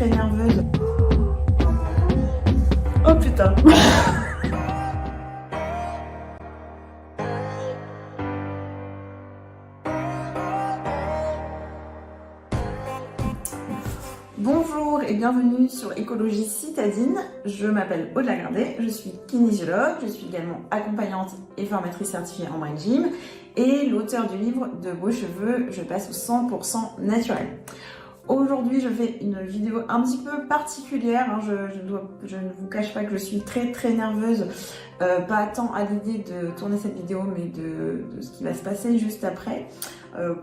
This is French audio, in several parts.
très nerveuse. Oh putain. Bonjour et bienvenue sur Écologie Citadine. Je m'appelle Aude Lagardé, je suis kinésiologue, je suis également accompagnante et formatrice certifiée en Mind Gym et l'auteur du livre De beaux cheveux, je passe au 100% naturel. Aujourd'hui, je fais une vidéo un petit peu particulière, hein. Je ne vous cache pas que je suis très nerveuse, pas tant à l'idée de tourner cette vidéo, mais de ce qui va se passer juste après.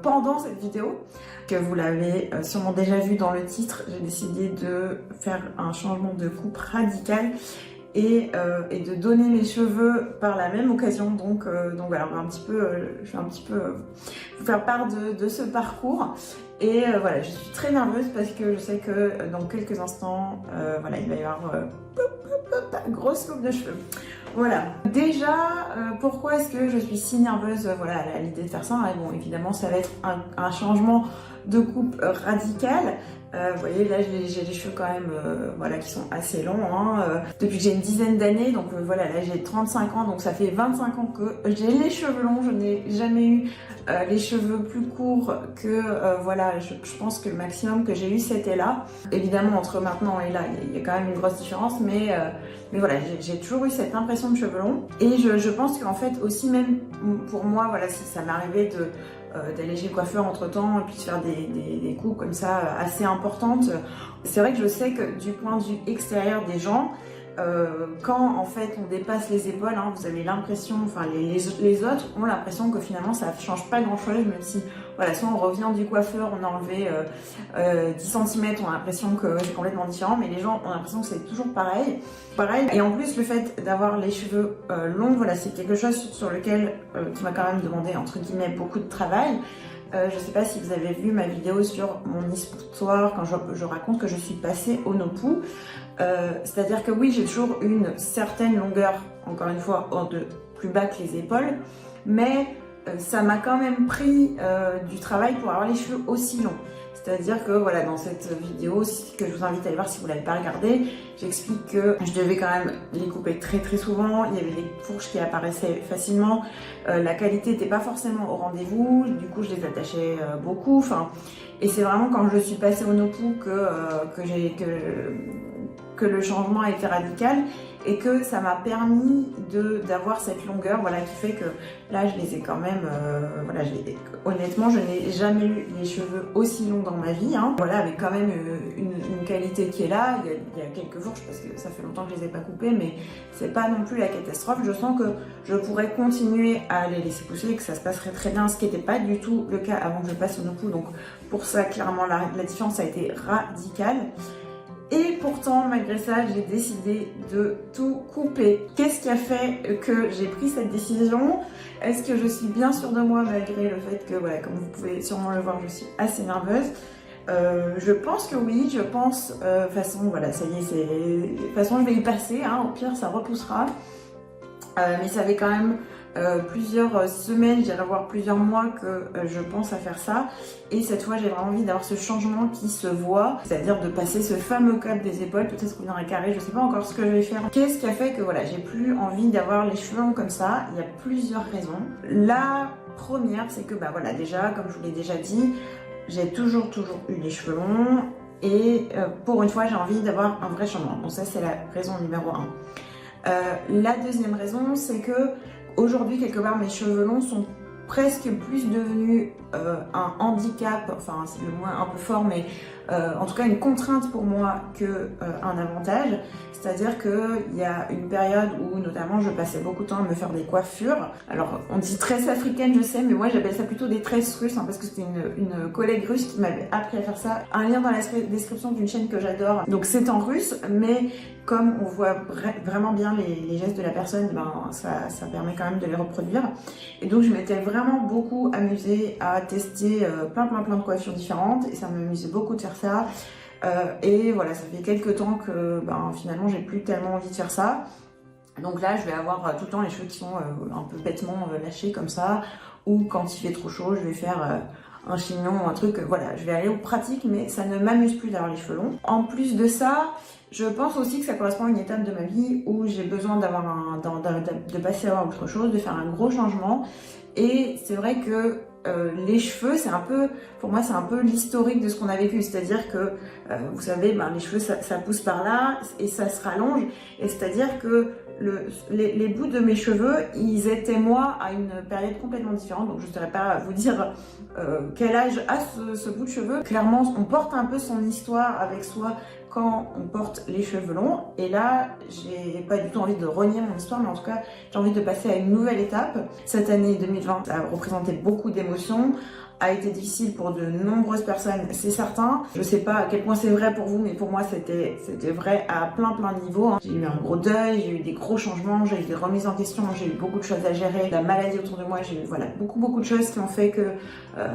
Pendant cette vidéo, que vous l'avez sûrement déjà vu dans le titre, j'ai décidé de faire un changement de coupe radical et de donner mes cheveux par la même occasion. Donc voilà, je vais un petit peu vous faire part de ce parcours. Et voilà, je suis très nerveuse parce que je sais que dans quelques instants, voilà, il va y avoir grosse coupe de cheveux. Voilà. Déjà, pourquoi est-ce que je suis si nerveuse, voilà, à l'idée de faire ça? Et bon, évidemment, ça va être un changement de coupe radical. Vous voyez, là, j'ai les cheveux quand même, voilà, qui sont assez longs, hein, depuis que j'ai une dizaine d'années. Donc voilà, là, j'ai 35 ans, donc ça fait 25 ans que j'ai les cheveux longs. Je n'ai jamais eu les cheveux plus courts que, voilà, je pense que le maximum que j'ai eu, c'était là. Évidemment, entre maintenant et là, il y a quand même une grosse différence, mais voilà, j'ai toujours eu cette impression de cheveux longs. Et je pense qu'en fait, aussi même pour moi, voilà, si ça m'arrivait d'aller chez le coiffeur entre temps et puis de faire des coupes comme ça assez importantes. C'est vrai que je sais que du point de vue extérieur des gens, quand en fait on dépasse les épaules, hein, vous avez l'impression, enfin les autres ont l'impression que finalement ça ne change pas grand chose, même si voilà, soit on revient du coiffeur, on a enlevé 10 cm, on a l'impression que c'est complètement différent, mais les gens ont l'impression que c'est toujours pareil. Et en plus le fait d'avoir les cheveux longs, voilà, c'est quelque chose sur lequel qui m'a quand même demandé entre guillemets beaucoup de travail. Je ne sais pas si vous avez vu ma vidéo sur mon histoire quand je raconte que je suis passée au no-poo. C'est-à-dire que oui, j'ai toujours une certaine longueur, encore une fois, de plus bas que les épaules, mais ça m'a quand même pris du travail pour avoir les cheveux aussi longs. C'est-à-dire que voilà, dans cette vidéo, que je vous invite à aller voir si vous ne l'avez pas regardée, j'explique que je devais quand même les couper très souvent, il y avait des fourches qui apparaissaient facilement, la qualité n'était pas forcément au rendez-vous, du coup je les attachais beaucoup, et c'est vraiment quand je suis passée au no-poo que le changement a été radical et que ça m'a permis d'avoir cette longueur, voilà, qui fait que là je les ai quand même, voilà, honnêtement je n'ai jamais eu les cheveux aussi longs dans ma vie, hein. Voilà, avec quand même une qualité qui est là, il y a quelques fourches parce que ça fait longtemps que je les ai pas coupées, mais c'est pas non plus la catastrophe. Je sens que je pourrais continuer à les laisser pousser et que ça se passerait très bien, ce qui n'était pas du tout le cas avant que je passe au no-poo, donc pour ça clairement la différence a été radicale. Et pourtant, malgré ça, j'ai décidé de tout couper. Qu'est-ce qui a fait que j'ai pris cette décision? Est-ce que je suis bien sûre de moi malgré le fait que, voilà, comme vous pouvez sûrement le voir, je suis assez nerveuse? Je pense que oui, je pense, de toute façon, voilà, ça y est, de toute façon, je vais y passer, hein, au pire, ça repoussera. Mais ça fait quand même plusieurs semaines, j'irai voir plusieurs mois que je pense à faire ça. Et cette fois, j'ai vraiment envie d'avoir ce changement qui se voit, c'est-à-dire de passer ce fameux cap des épaules, peut-être revenir à carré, je sais pas encore ce que je vais faire. Qu'est-ce qui a fait que voilà, j'ai plus envie d'avoir les cheveux longs comme ça? Il y a plusieurs raisons. La première, c'est que bah voilà, déjà, comme je vous l'ai déjà dit, j'ai toujours eu les cheveux longs et pour une fois, j'ai envie d'avoir un vrai changement. Bon, ça, c'est la raison numéro 1. La deuxième raison, c'est que aujourd'hui, quelque part, mes cheveux longs sont presque plus devenus un handicap, enfin c'est le moins un peu fort, mais en tout cas une contrainte pour moi qu'un avantage. C'est-à-dire qu'il y a une période où notamment je passais beaucoup de temps à me faire des coiffures. Alors on dit tresse africaine, je sais, mais moi j'appelle ça plutôt des tresses russes, hein, parce que c'était une collègue russe qui m'avait appris à faire ça. Un lien dans la description d'une chaîne que j'adore. Donc c'est en russe, mais comme on voit vraiment bien les gestes de la personne, ben, ça permet quand même de les reproduire. Et donc je m'étais vraiment beaucoup amusée à tester plein de coiffures différentes et ça m'amusait beaucoup de faire ça. Et voilà, ça fait quelques temps que ben, finalement j'ai plus tellement envie de faire ça. Donc là je vais avoir tout le temps les cheveux qui sont un peu bêtement lâchés comme ça, ou quand il fait trop chaud je vais faire un chignon, un truc, voilà, je vais aller au pratique, mais ça ne m'amuse plus d'avoir les cheveux longs. En plus de ça, je pense aussi que ça correspond à une étape de ma vie où j'ai besoin de passer à autre chose, de faire un gros changement. Et c'est vrai que les cheveux, c'est un peu, pour moi, c'est un peu l'historique de ce qu'on a vécu. C'est-à-dire que, vous savez, ben, les cheveux, ça pousse par là et ça se rallonge. Et c'est-à-dire que les bouts de mes cheveux, ils étaient moi à une période complètement différente. Donc je ne saurais pas vous dire quel âge a ce bout de cheveux. Clairement, on porte un peu son histoire avec soi quand on porte les cheveux longs. Et là, j'ai pas du tout envie de renier mon histoire, mais en tout cas, j'ai envie de passer à une nouvelle étape. Cette année 2020 a représenté beaucoup d'émotions, a été difficile pour de nombreuses personnes, c'est certain. Je sais pas à quel point c'est vrai pour vous, mais pour moi c'était vrai à plein de niveaux. J'ai eu un gros deuil, j'ai eu des gros changements, j'ai eu des remises en question, j'ai eu beaucoup de choses à gérer, la maladie autour de moi, j'ai eu voilà, beaucoup de choses qui ont fait que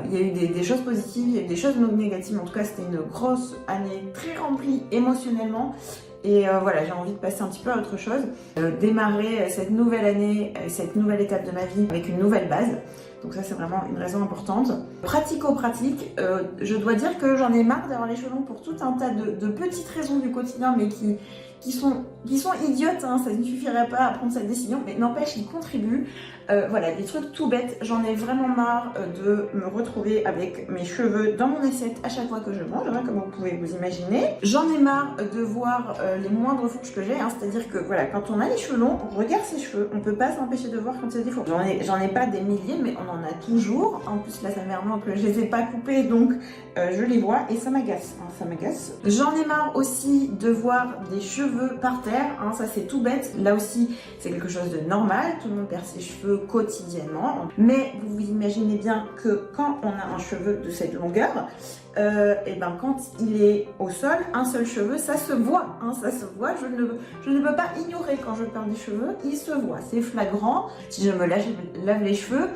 il y a eu des choses positives, il y a eu des choses négatives. En tout cas, c'était une grosse année très remplie émotionnellement. Et voilà, j'ai envie de passer un petit peu à autre chose, démarrer cette nouvelle année, cette nouvelle étape de ma vie avec une nouvelle base. Donc ça, c'est vraiment une raison importante. Pratico-pratique, je dois dire que j'en ai marre d'avoir les cheveux longs pour tout un tas de petites raisons du quotidien, mais qui sont idiotes, hein, ça ne suffirait pas à prendre cette décision, mais n'empêche, ils contribuent. Voilà, des trucs tout bêtes. J'en ai vraiment marre de me retrouver avec mes cheveux dans mon assiette à chaque fois que je mange, hein, comme vous pouvez vous imaginer. J'en ai marre de voir les moindres fourches que j'ai, hein, c'est-à-dire que voilà, quand on a les cheveux longs, on regarde ses cheveux, on peut pas s'empêcher de voir quand il y a des fourches. J'en ai pas des milliers, mais on en a toujours. En plus, là, ça m'énerve que je les ai pas coupés, donc je les vois et ça m'agace, hein, ça m'agace. J'en ai marre aussi de voir des cheveux par terre, hein, ça c'est tout bête. Là aussi, c'est quelque chose de normal, tout le monde perd ses cheveux quotidiennement, mais vous vous imaginez bien que quand on a un cheveu de cette longueur, et ben quand il est au sol, un seul cheveu, ça se voit, hein, ça se voit. Je ne peux pas ignorer quand je perds des cheveux, il se voit, c'est flagrant. Si je me lave les cheveux,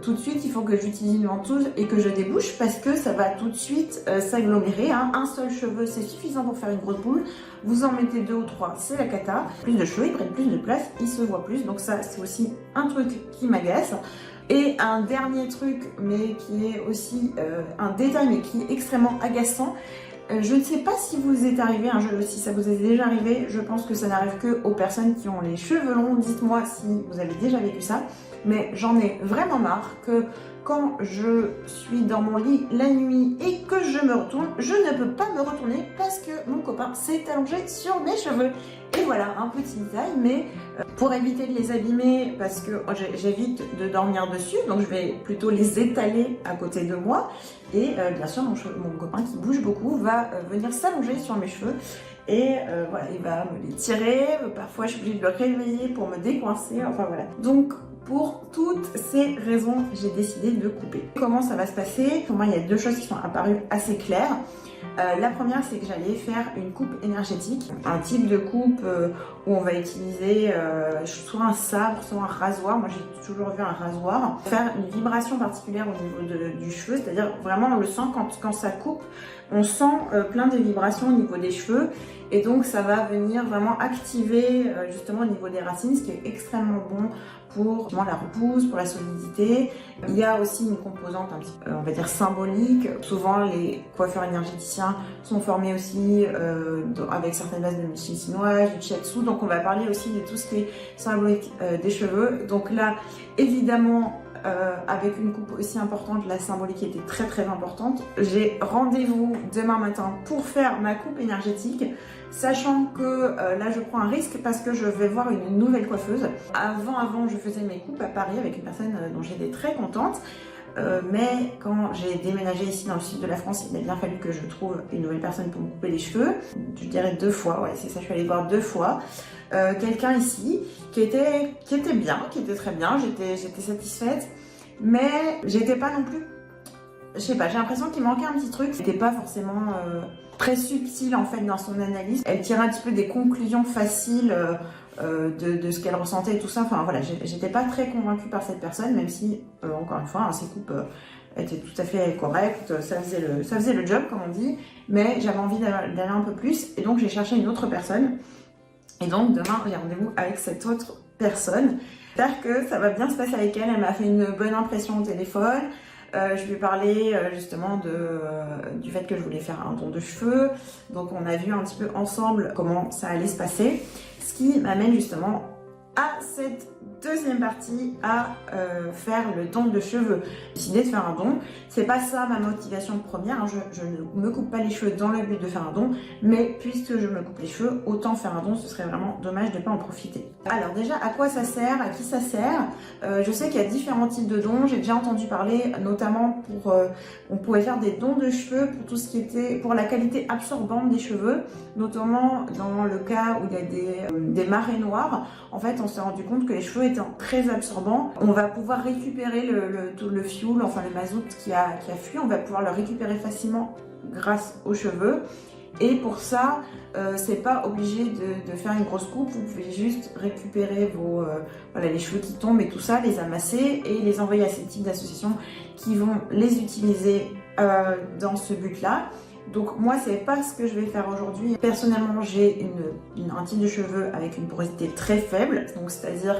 tout de suite il faut que j'utilise une ventouse et que je débouche parce que ça va tout de suite s'agglomérer, hein. Un seul cheveu c'est suffisant pour faire une grosse boule, vous en mettez 2 ou 3, c'est la cata. Plus de cheveux, ils prennent plus de place, ils se voient plus, donc ça c'est aussi un truc qui m'agace. Et un dernier truc, mais qui est aussi un détail, mais qui est extrêmement agaçant. Je ne sais pas si vous est arrivé, hein, si ça vous est déjà arrivé, je pense que ça n'arrive que aux personnes qui ont les cheveux longs. Dites-moi si vous avez déjà vécu ça. Mais j'en ai vraiment marre que quand je suis dans mon lit la nuit et que je me retourne, je ne peux pas me retourner parce que mon copain s'est allongé sur mes cheveux. Et voilà, un petit détail, mais pour éviter de les abîmer, parce que j'évite de dormir dessus, donc je vais plutôt les étaler à côté de moi. Et bien sûr, mon copain qui bouge beaucoup va venir s'allonger sur mes cheveux. Et voilà, il va me les tirer, parfois je suis obligée de le réveiller pour me décoincer, enfin voilà. Donc pour toutes ces raisons, j'ai décidé de couper. Comment ça va se passer? Pour moi, il y a 2 choses qui sont apparues assez claires. La première, c'est que j'allais faire une coupe énergétique, un type de coupe où on va utiliser soit un sabre, soit un rasoir. Moi, j'ai toujours vu un rasoir. Faire une vibration particulière au niveau du cheveu, c'est-à-dire vraiment on le sent quand ça coupe, on sent plein de vibrations au niveau des cheveux. Et donc, ça va venir vraiment activer justement au niveau des racines, ce qui est extrêmement bon pour la repousse, pour la solidité. Il y a aussi une composante un petit peu, on va dire, symbolique. Souvent, les coiffeurs énergéticiens sont formés aussi avec certaines bases de médecine chinoise, du shiatsu. Donc, on va parler aussi de tout ce qui est symbolique des cheveux. Donc là, évidemment, avec une coupe aussi importante, la symbolique était très importante. J'ai rendez-vous demain matin pour faire ma coupe énergétique, sachant que là je prends un risque parce que je vais voir une nouvelle coiffeuse. Avant je faisais mes coupes à Paris avec une personne dont j'étais très contente. Mais quand j'ai déménagé ici dans le sud de la France, il a bien fallu que je trouve une nouvelle personne pour me couper les cheveux. Je dirais 2 fois, ouais c'est ça, je suis allée voir 2 fois. Quelqu'un ici qui était bien, qui était très bien, j'étais satisfaite, mais j'étais pas non plus, je sais pas, j'ai l'impression qu'il manquait un petit truc. C'était pas forcément très subtil en fait dans son analyse. Elle tirait un petit peu des conclusions faciles de ce qu'elle ressentait et tout ça. Enfin voilà, j'étais pas très convaincue par cette personne, même si encore une fois, hein, ses coupes étaient tout à fait correctes, ça faisait le job comme on dit, mais j'avais envie d'aller un peu plus et donc j'ai cherché une autre personne. Et donc demain, j'ai rendez-vous avec cette autre personne. J'espère que ça va bien se passer avec elle. Elle m'a fait une bonne impression au téléphone. Je lui ai parlé justement du fait que je voulais faire un don de cheveux. Donc on a vu un petit peu ensemble comment ça allait se passer. Ce qui m'amène justement à cette deuxième partie, à faire le don de cheveux. J'ai décidé de faire un don. C'est pas ça ma motivation première, hein. Je ne me coupe pas les cheveux dans le but de faire un don, mais puisque je me coupe les cheveux, autant faire un don, ce serait vraiment dommage de ne pas en profiter. Alors déjà, à quoi ça sert? À qui ça sert? Je sais qu'il y a différents types de dons. J'ai déjà entendu parler, notamment pour... on pouvait faire des dons de cheveux pour tout ce qui était... pour la qualité absorbante des cheveux, notamment dans le cas où il y a des marées noires. En fait, on s'est rendu compte que les cheveux étant très absorbants, on va pouvoir récupérer le fuel, enfin le mazout qui a fui, on va pouvoir le récupérer facilement grâce aux cheveux. Et pour ça, c'est pas obligé de faire une grosse coupe, vous pouvez juste récupérer voilà, les cheveux qui tombent et tout ça, les amasser et les envoyer à ces types d'associations qui vont les utiliser dans ce but-là. Donc moi, c'est pas ce que je vais faire aujourd'hui. Personnellement, j'ai un type de cheveux avec une porosité très faible, donc c'est-à-dire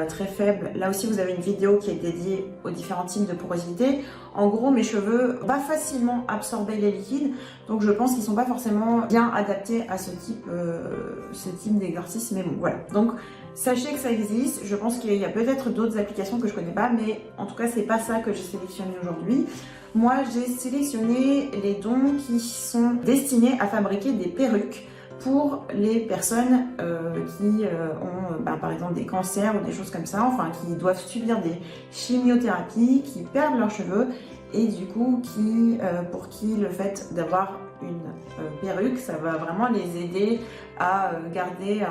très faible. Là aussi, vous avez une vidéo qui est dédiée aux différents types de porosité. En gros, mes cheveux vont pas facilement absorber les liquides, donc je pense qu'ils sont pas forcément bien adaptés à ce type d'exercice. Mais bon, voilà. Donc sachez que ça existe. Je pense qu'il y a peut-être d'autres applications que je connais pas, mais en tout cas, c'est pas ça que j'ai sélectionné aujourd'hui. Moi, j'ai sélectionné les dons qui sont destinés à fabriquer des perruques pour les personnes qui ont par exemple des cancers ou des choses comme ça, enfin qui doivent subir des chimiothérapies, qui perdent leurs cheveux et du coup pour qui le fait d'avoir une perruque, ça va vraiment les aider à garder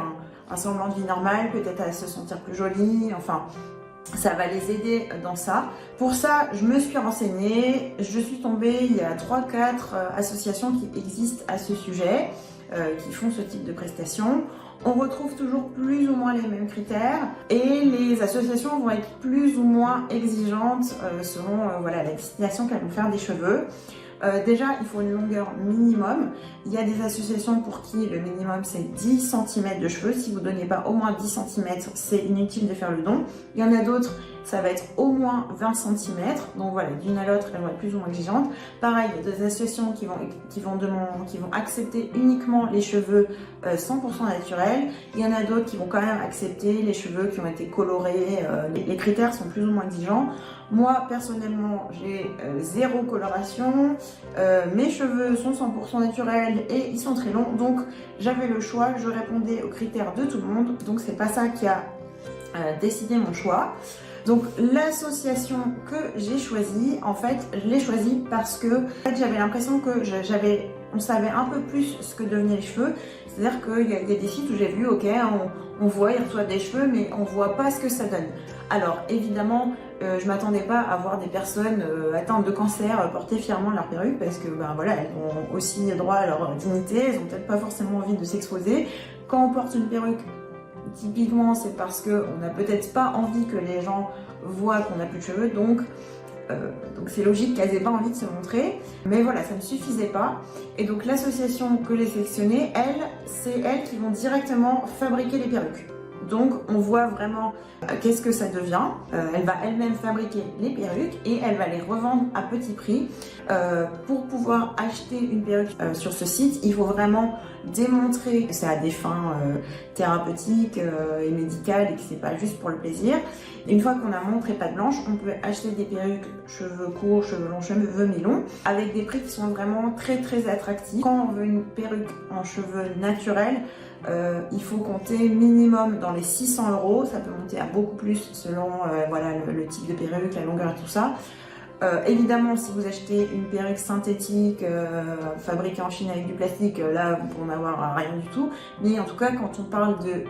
un semblant de vie normale, peut-être à se sentir plus jolie, enfin ça va les aider dans ça. Pour ça, je me suis renseignée, je suis tombée, il y a 3-4 associations qui existent à ce sujet, qui font ce type de prestations. On retrouve toujours plus ou moins les mêmes critères et les associations vont être plus ou moins exigeantes selon voilà, la destination qu'elles vont faire des cheveux. Déjà, il faut une longueur minimum. Il y a des associations pour qui le minimum c'est 10 cm de cheveux. Si vous ne donnez pas au moins 10 cm, c'est inutile de faire le don. Il y en a d'autres, ça va être au moins 20 cm. Donc voilà, d'une à l'autre, elles vont être plus ou moins exigeantes. Pareil, il y a des associations qui vont accepter uniquement les cheveux 100% naturels. Il y en a d'autres qui vont quand même accepter les cheveux qui ont été colorés. Les critères sont plus ou moins exigeants. Moi, personnellement, j'ai zéro coloration. Mes cheveux sont 100% naturels et ils sont très longs. Donc, j'avais le choix. Je répondais aux critères de tout le monde. Donc, c'est pas ça qui a décidé mon choix. Donc, l'association que j'ai choisie, en fait, je l'ai choisie parce que en fait, j'avais l'impression que on savait un peu plus ce que devenaient les cheveux. C'est-à-dire qu'il y a des sites où j'ai vu, ok, on voit, ils reçoivent des cheveux, mais on voit pas ce que ça donne. Alors, évidemment, je m'attendais pas à voir des personnes atteintes de cancer porter fièrement leur perruque parce que ben voilà, elles ont aussi droit à leur dignité, elles ont peut-être pas forcément envie de s'exposer. Quand on porte une perruque, typiquement c'est parce qu'on n'a peut-être pas envie que les gens voient qu'on n'a plus de cheveux, donc c'est logique qu'elles n'aient pas envie de se montrer. Mais voilà, ça ne suffisait pas. Et donc l'association que j'ai sélectionnée, c'est elles qui vont directement fabriquer les perruques. Donc on voit vraiment qu'est-ce que ça devient. Elle va elle-même fabriquer les perruques et elle va les revendre à petit prix. Pour pouvoir acheter une perruque sur ce site, il faut vraiment démontrer que c'est à des fins thérapeutiques et médicales et que c'est pas juste pour le plaisir. Une fois qu'on a montré patte blanche, on peut acheter des perruques cheveux courts, cheveux longs, cheveux mi-longs avec des prix qui sont vraiment très très attractifs. Quand on veut une perruque en cheveux naturels, il faut compter minimum dans les 600 €. Ça peut monter à beaucoup plus selon voilà, le type de perruque, la longueur et tout ça. Évidemment, si vous achetez une perruque synthétique fabriquée en Chine avec du plastique, là vous pourrez en avoir rien du tout. Mais en tout cas, quand on parle de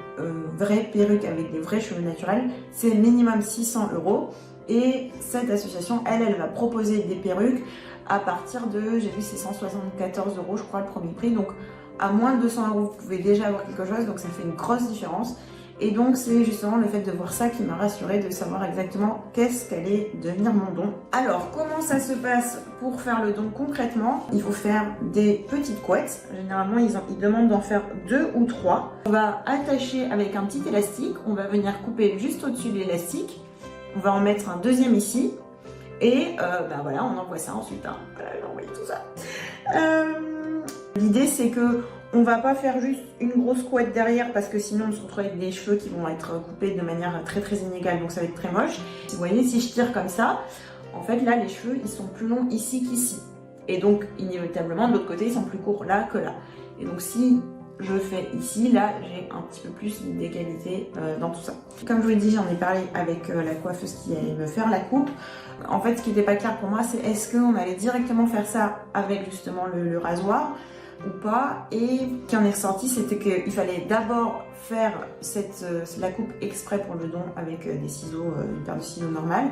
vraies perruques avec des vrais cheveux naturels, c'est minimum 600 €. Et cette association, elle va proposer des perruques à partir de, j'ai vu c'est 174 € je crois le premier prix. Donc à moins de 200 €, vous pouvez déjà avoir quelque chose, donc ça fait une grosse différence. Et donc c'est justement le fait de voir ça qui m'a rassurée, de savoir exactement qu'est-ce qu'allait devenir mon don. Alors comment ça se passe pour faire le don concrètement? Il faut faire des petites couettes. Généralement ils demandent d'en faire 2 ou 3. On va attacher avec un petit élastique, on va venir couper juste au-dessus de l'élastique. On va en mettre un deuxième ici. Et bah voilà, on envoie ça ensuite. Hein. Voilà, j'ai envoyé tout ça. L'idée c'est que on va pas faire juste une grosse couette derrière parce que sinon on se retrouve avec des cheveux qui vont être coupés de manière très inégale, donc ça va être très moche. Vous voyez, si je tire comme ça, en fait là les cheveux ils sont plus longs ici qu'ici. Et donc inévitablement de l'autre côté ils sont plus courts là que là. Et donc si je fais ici, là j'ai un petit peu plus d'égalité dans tout ça. Comme je vous l'ai dit, j'en ai parlé avec la coiffeuse qui allait me faire la coupe. En fait ce qui n'était pas clair pour moi c'est est-ce qu'on allait directement faire ça avec justement le rasoir ou pas, et ce qui en est ressorti c'était qu'il fallait d'abord faire la coupe exprès pour le don avec des ciseaux, une paire de ciseaux normale,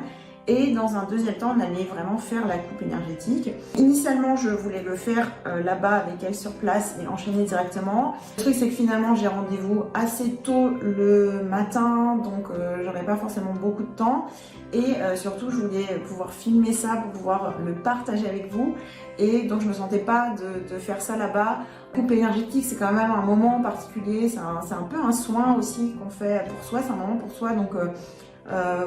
et dans un deuxième temps on allait vraiment faire la coupe énergétique. Initialement je voulais le faire là-bas avec elle sur place et enchaîner directement. Le truc c'est que finalement j'ai rendez-vous assez tôt le matin, donc j'aurais pas forcément beaucoup de temps, et surtout je voulais pouvoir filmer ça pour pouvoir le partager avec vous, et donc je me sentais pas de faire ça là-bas. Coupe énergétique c'est quand même un moment particulier, c'est un peu un soin aussi qu'on fait pour soi, c'est un moment pour soi, donc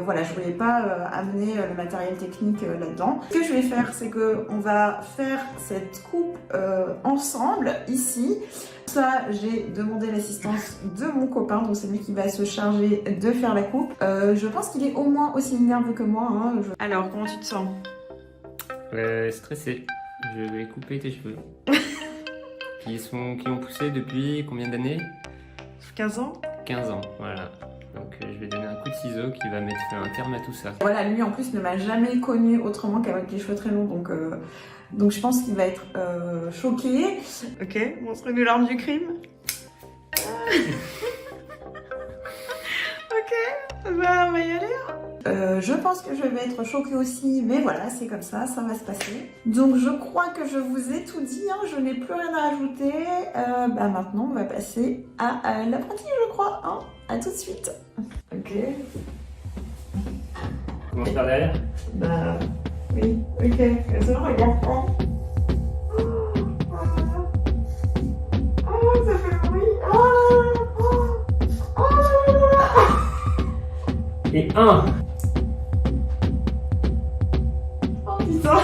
voilà, je voulais pas amener le matériel technique là-dedans. Ce que je vais faire, c'est que on va faire cette coupe ensemble ici. Ça, j'ai demandé l'assistance de mon copain, donc c'est lui qui va se charger de faire la coupe. Je pense qu'il est au moins aussi nerveux que moi. Hein. Alors, comment tu te sens? Stressé. Je vais couper tes cheveux. qui ont poussé depuis combien d'années? 15 ans. 15 ans, voilà. Donc je vais donner un coup de ciseau qui va mettre un terme à tout ça. Voilà, lui en plus ne m'a jamais connue autrement qu'avec les cheveux très longs, donc je pense qu'il va être choqué. Ok, montre-nous l'arme du crime. Ok, bah on va y aller. Je pense que je vais être choquée aussi, mais voilà, c'est comme ça va se passer. Donc je crois que je vous ai tout dit, hein, je n'ai plus rien à rajouter. Bah maintenant on va passer à l'apprenti, je crois. Hein. À tout de suite. Ok. Commence par derrière. Bah oui, ok. Ça regarde pas. Oh, ça fait bruit. Et un. Oh putain.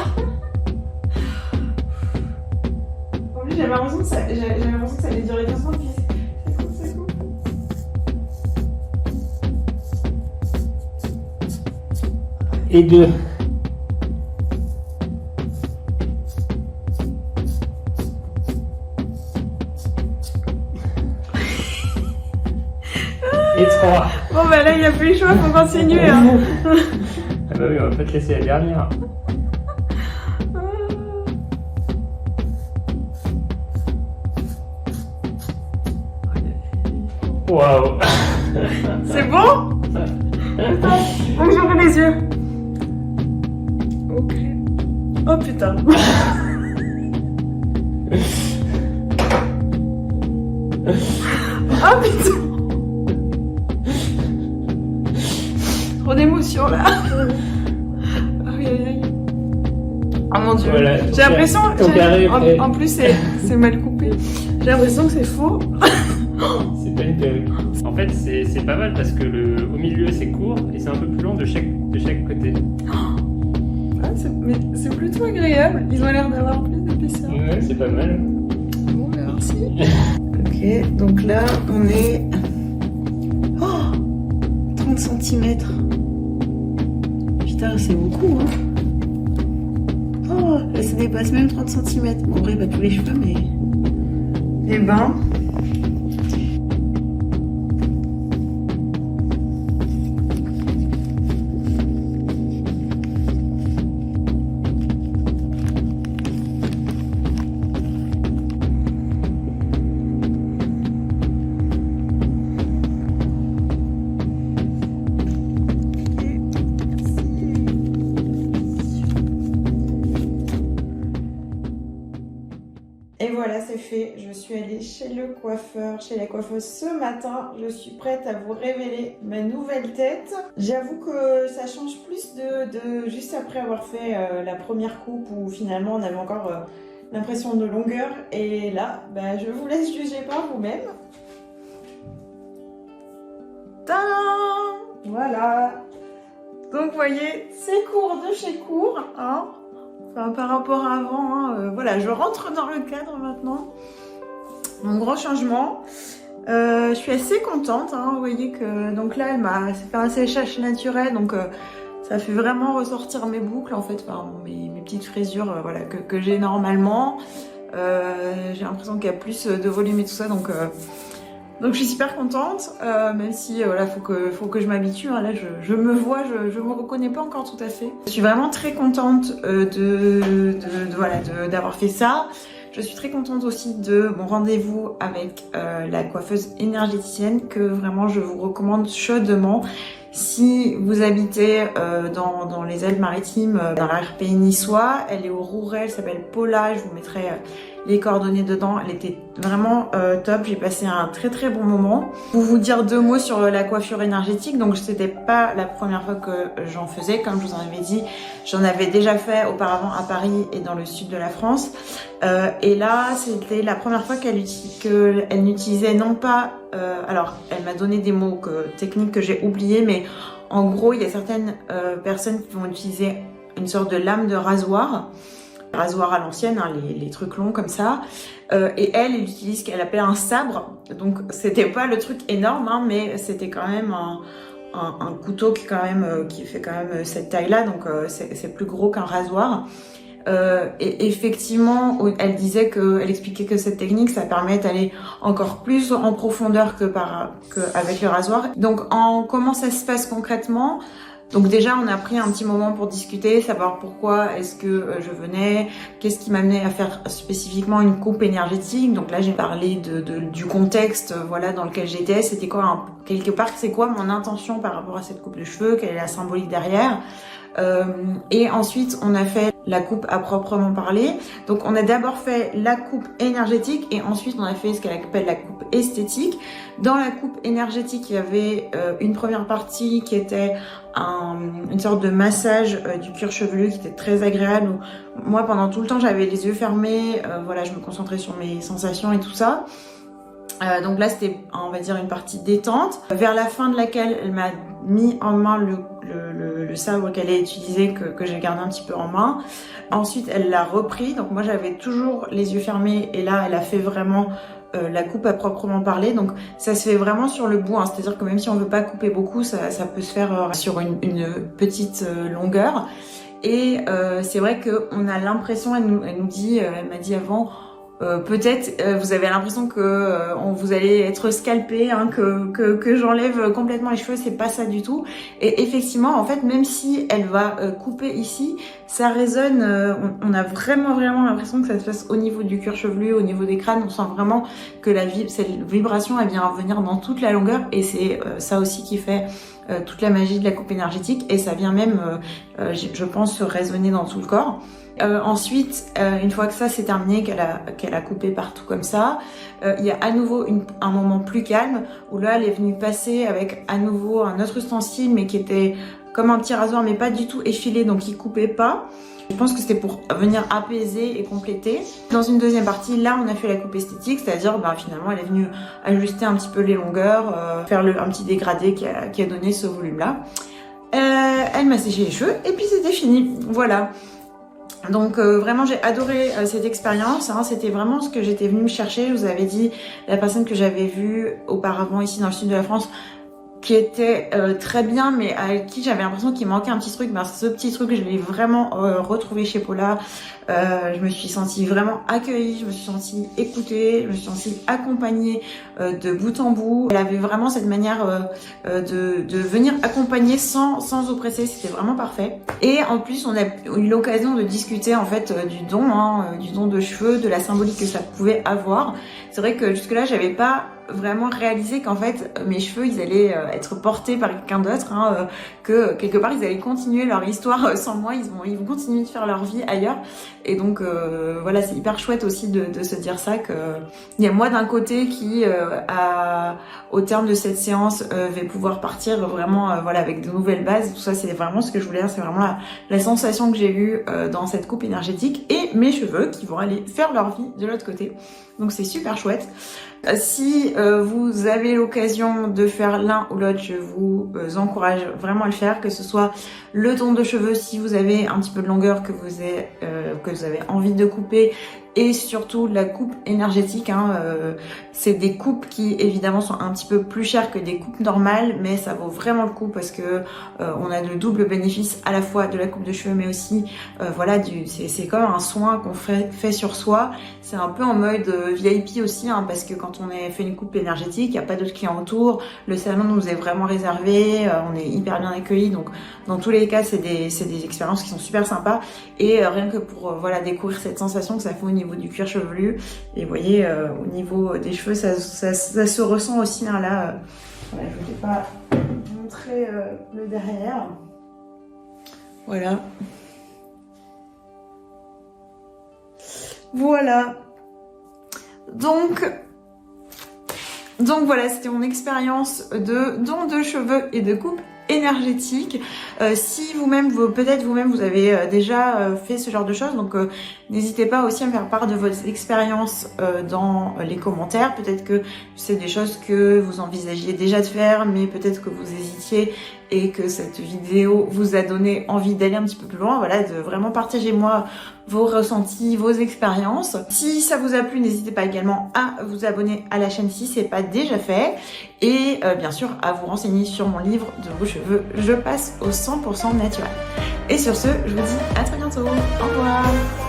En plus j'avais l'impression que ça allait durer 2 secondes. C'est cool. Et 2. Et 3. Bon bah là il n'y a plus le choix, faut continuer. Hein. Ah bah oui, on va pas te laisser la dernière. Waouh. C'est bon? Donc j'ouvre les yeux. Ok. Oh putain. Oh putain. Trop d'émotions là. Aïe aïe aïe. Oh mon dieu. Voilà, j'ai l'impression. En plus c'est mal coupé. J'ai l'impression que c'est faux. C'est pas une perruque. En fait, c'est pas mal parce que au milieu c'est court et c'est un peu plus long de chaque côté. Ah, mais c'est plutôt agréable. Ils ont l'air d'avoir plus d'épaisseur. Ouais, c'est pas mal. Bon, merci. Ok, donc là on est. Oh 30 cm. Putain, c'est beaucoup, hein. Oh, et ça dépasse même 30 cm. Bon, en vrai, pas tous les cheveux, mais. Eh ben. Et voilà, c'est fait. Je suis allée chez le coiffeur, chez la coiffeuse ce matin. Je suis prête à vous révéler ma nouvelle tête. J'avoue que ça change plus de juste après avoir fait la première coupe où finalement on avait encore l'impression de longueur. Et là, bah, je vous laisse juger par vous-même. Tadam! Voilà. Donc vous voyez, c'est court de chez court, hein. Enfin, par rapport à avant, hein, voilà, je rentre dans le cadre maintenant. Donc gros changement. Je suis assez contente, hein, vous voyez que donc là elle m'a fait un séchage naturel, donc ça fait vraiment ressortir mes boucles en fait, enfin, mes petites frisures voilà, que j'ai normalement. J'ai l'impression qu'il y a plus de volume et tout ça, donc je suis super contente, même si voilà, faut que je m'habitue, hein. Là je me vois, je me reconnais pas encore tout à fait. Je suis vraiment très contente d'avoir fait ça. Je suis très contente aussi de mon rendez-vous avec la coiffeuse énergéticienne que vraiment je vous recommande chaudement. Si vous habitez dans les Alpes-Maritimes, dans l'ARP niçois, elle est au Rouret, elle s'appelle Paula, je vous mettrai les coordonnées dedans. Elle était vraiment top, j'ai passé un très très bon moment. Pour vous dire 2 mots sur la coiffure énergétique, donc c'était pas la première fois que j'en faisais, comme je vous en avais dit, j'en avais déjà fait auparavant à Paris et dans le sud de la France. Et là, c'était la première fois qu'elle n'utilisait non pas... alors, elle m'a donné des mots techniques que j'ai oubliés, mais en gros, il y a certaines personnes qui vont utiliser une sorte de lame de rasoir à l'ancienne, hein, les trucs longs comme ça. Et elle utilise ce qu'elle appelle un sabre. Donc, c'était pas le truc énorme, hein, mais c'était quand même un couteau qui fait quand même cette taille-là. Donc, c'est plus gros qu'un rasoir. Et effectivement, elle expliquait que cette technique, ça permet d'aller encore plus en profondeur qu'avec le rasoir. Donc, comment ça se passe concrètement? Donc déjà, on a pris un petit moment pour discuter, savoir pourquoi est-ce que je venais, qu'est-ce qui m'amenait à faire spécifiquement une coupe énergétique. Donc là, j'ai parlé du contexte, voilà, dans lequel j'étais. C'était quoi, quelque part, c'est quoi mon intention par rapport à cette coupe de cheveux, quelle est la symbolique derrière. Et ensuite, on a fait la coupe à proprement parler. Donc, on a d'abord fait la coupe énergétique et ensuite, on a fait ce qu'elle appelle la coupe esthétique. Dans la coupe énergétique, il y avait une première partie qui était une sorte de massage du cuir chevelu qui était très agréable. Moi, pendant tout le temps, j'avais les yeux fermés. Voilà, je me concentrais sur mes sensations et tout ça. Donc là, c'était, on va dire, une partie détente, vers la fin de laquelle elle m'a mis en main le sabre qu'elle a utilisé, que j'ai gardé un petit peu en main. Ensuite, elle l'a repris. Donc moi, j'avais toujours les yeux fermés et là, elle a fait vraiment la coupe à proprement parler. Donc ça se fait vraiment sur le bout, hein. C'est-à-dire que même si on veut pas couper beaucoup, ça peut se faire sur une petite longueur. Et c'est vrai qu'on a l'impression, elle m'a dit avant, peut-être vous avez l'impression que vous allez être scalpé, hein, que j'enlève complètement les cheveux, c'est pas ça du tout. Et effectivement, en fait, même si elle va couper ici, ça résonne, on a vraiment l'impression que ça se passe au niveau du cuir chevelu, au niveau des crânes. On sent vraiment que cette vibration, elle vient venir dans toute la longueur, et c'est ça aussi qui fait toute la magie de la coupe énergétique, et ça vient même, je pense, se résonner dans tout le corps. Ensuite, une fois que ça c'est terminé, qu'elle a coupé partout comme ça, il y a à nouveau un moment plus calme où là elle est venue passer avec à nouveau un autre ustensile, mais qui était comme un petit rasoir, mais pas du tout effilé, donc il coupait pas. Je pense que c'était pour venir apaiser et compléter. Dans une deuxième partie, là on a fait la coupe esthétique, c'est-à-dire finalement elle est venue ajuster un petit peu les longueurs, faire un petit dégradé qui a donné ce volume-là. Elle m'a séché les cheveux et puis c'était fini, voilà. Donc vraiment j'ai adoré cette expérience, hein. C'était vraiment ce que j'étais venue me chercher. Je vous avais dit, la personne que j'avais vue auparavant ici dans le sud de la France, qui était très bien, mais avec qui j'avais l'impression qu'il manquait un petit truc. Ce petit truc, je l'ai vraiment retrouvé chez Paula. Je me suis sentie vraiment accueillie, je me suis sentie écoutée, je me suis sentie accompagnée de bout en bout. Elle avait vraiment cette manière de venir accompagner sans oppresser, c'était vraiment parfait. Et en plus, on a eu l'occasion de discuter en fait du don de cheveux, de la symbolique que ça pouvait avoir. C'est vrai que jusque-là, j'avais pas vraiment réalisé qu'en fait mes cheveux ils allaient être portés par quelqu'un d'autre, hein, que quelque part ils allaient continuer leur histoire sans moi, ils vont continuer de faire leur vie ailleurs. Et donc voilà, c'est hyper chouette aussi de se dire ça, que il y a moi d'un côté qui au terme de cette séance vais pouvoir partir vraiment voilà, avec de nouvelles bases. Tout ça, c'est vraiment ce que je voulais dire, c'est vraiment la sensation que j'ai eue dans cette coupe énergétique, et mes cheveux qui vont aller faire leur vie de l'autre côté. Donc c'est super chouette. Si vous avez l'occasion de faire l'un ou l'autre, je vous encourage vraiment à le faire, que ce soit le ton de cheveux si vous avez un petit peu de longueur que vous avez envie de couper, et surtout la coupe énergétique. C'est des coupes qui évidemment sont un petit peu plus chères que des coupes normales, mais ça vaut vraiment le coup parce que on a le double bénéfice à la fois de la coupe de cheveux, mais aussi voilà, c'est comme un soin qu'on fait sur soi. C'est un peu en mode VIP aussi, parce que quand on a fait une coupe énergétique, il n'y a pas d'autres clients autour, le salon nous est vraiment réservé, on est hyper bien accueillis, donc dans tous les cas c'est des expériences qui sont super sympas, et rien que pour voilà, découvrir cette sensation que ça fait au niveau du cuir chevelu, et vous voyez au niveau des cheveux ça se ressent aussi, là voilà, je ne vais pas montrer le derrière, voilà. Donc voilà, c'était mon expérience de don de cheveux et de coupe énergétique. Si vous-même, peut-être vous-même, vous avez déjà fait ce genre de choses, donc n'hésitez pas aussi à me faire part de vos expériences dans les commentaires. Peut-être que c'est des choses que vous envisagiez déjà de faire, mais peut-être que vous hésitiez et que cette vidéo vous a donné envie d'aller un petit peu plus loin. Voilà, de vraiment partager moi vos ressentis, vos expériences. Si ça vous a plu, n'hésitez pas également à vous abonner à la chaîne si c'est pas déjà fait, et bien sûr à vous renseigner sur mon livre de vos cheveux. Je passe au 100% naturel. Et sur ce, je vous dis à très bientôt. Au revoir.